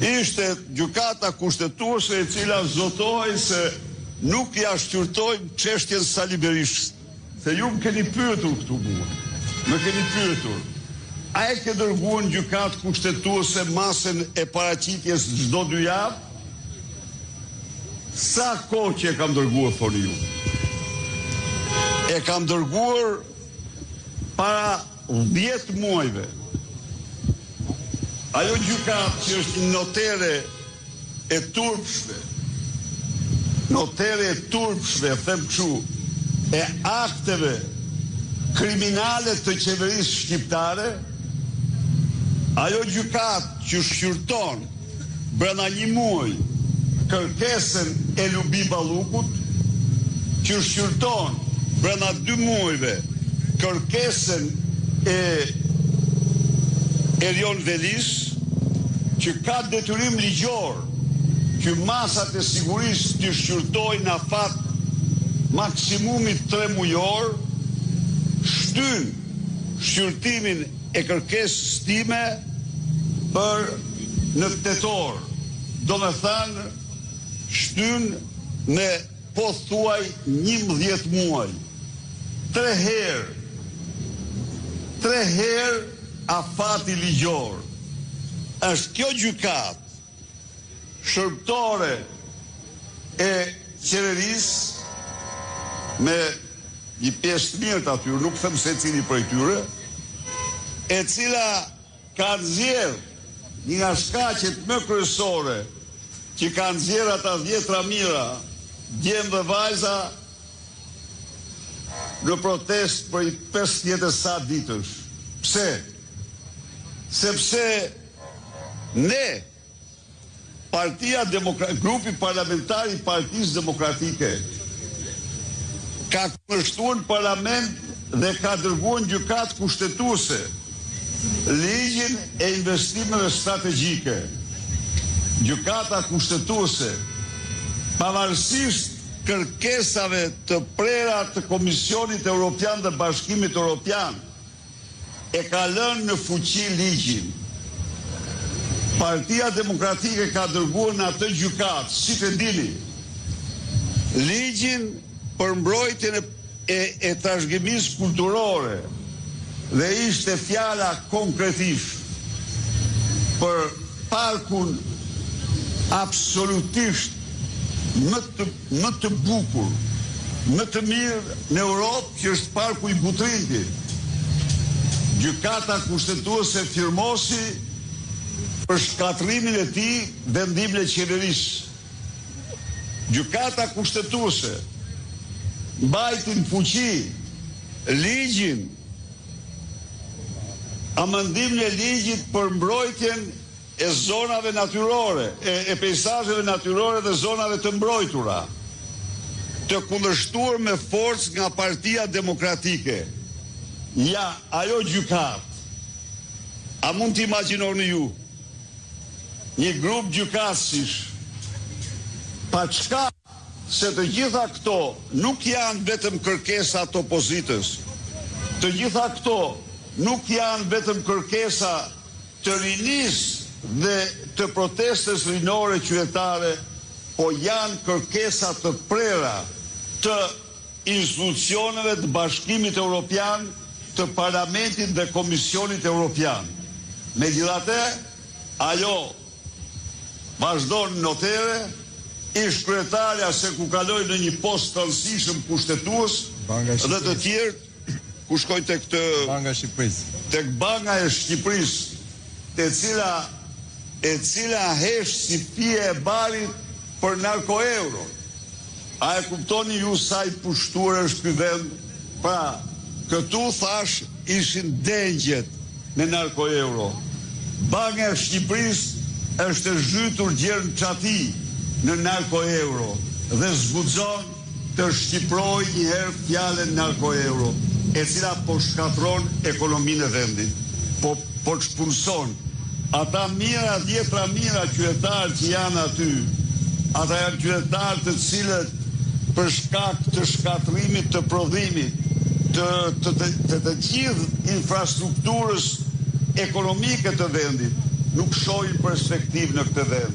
ishte gjykata kushtetuese e cila zotohej se nuk ja shqyrtojmë çështjen Sali Berishës. Se ju më keni pyetur këtu mua. Më keni pyetur. A e ke dërguar në gjykatë kushtetuese masën e paraqitjes çdo 2 javë? Sa kohë që e kam dërguar, thoni ju? E kam dërguar para 10 muajve. Ajo gjykatë që është një notere e turpshme, them kështu, e akteve kriminale të qeverisë shqiptare, ajo gjykatë që shqyrton brenda 1 muaj kërkesën e Lubi Ballukut, që shqyrton brenda 2 muajve kërkesën e Erion Velis, që ka detyrim ligjor që masat e sigurisë të shqyrtojnë afat maksimumit 3 mujor, shtyn shqyrtimin e kërkesës time për në tetor. Do me thënë, shtyn me pothuaj 11 muaj. 3 herë afati ligjor. Është kjo gjykatë shërbëtore e qeverisë me një pjesë të mirë të atyre, nuk them se cili prej tyre, e cila ka nxjerr një nga shkaqet më kryesore që ka nxjerr ata 10 mira, djemë dhe vajza në protest për 50 e sa ditësh. Pse? Sepse ne, grupi parlamentar i Partisë Demokratike, ka kundërshtuar në parlament dhe ka dërguar në gjykatë kushtetuese ligjin e investimeve strategjike. Gjykata kushtetuese, pavarësisht kërkesave të prera të Komisionit Evropian dhe Bashkimit Evropian, e ka lënë në fuqi ligjin. Partia Demokratike ka dërguar në atë gjykatë, si të dini, ligjin për mbrojtjen e trashëgimisë kulturore, dhe ishte fjala konkretisht për parkun absolutisht më të bukur, më të mirë në Europë, që është parku i Butrindit. Gjykata kushtetuese firmosi për shkatrimin e tij vendimin e qeverisë. Gjykata kushtetuese mbajti në fuqi ligjin, amendimin e ligjit për mbrojtjen e zonave natyrore, e peizazheve natyrore dhe zonave të mbrojtura, të kundërshtuar me forcë nga Partia Demokratike. Ja, ajo gjykatë, a mund të imagjinoni ju një grup gjykatësish, pa çka se të gjitha këto nuk janë vetëm kërkesa të opozitës, të gjitha këto nuk janë vetëm kërkesa të rinisë dhe të protestës rinore qytetare, po janë kërkesa të prera të institucioneve të Bashkimit Evropian, të Parlamentit dhe Komisionit Evropian. Megjithatë, ajo vazhdon notere, ish kryetarja se ku kaloi në një post të rëndësishëm kushtetues dhe të tjerë ku shkojnë tek Banga e Shqipërisë. Tek Banga e Shqipërisë, e cila hesh si fije e barit për narkoeuro. A e kuptoni ju sa i pushtuar është ky vend? Pra, këtu thash ishin dengjet në narkoeuro. Banga e Shqipërisë është zhytur gjerë në çati në narkoeuro dhe zguxon të shqiprojë një herë fjalën narkoeuro, e cila po shkatron ekonominë e vendit, po shpunson. Ata mira, 10 mira qytetarë që janë aty, ata janë qytetarë të cilët për shkak të shkatrimit të prodhimit, të gjithë infrastrukturës ekonomike të vendit, nuk shohin perspektivë në këtë vend.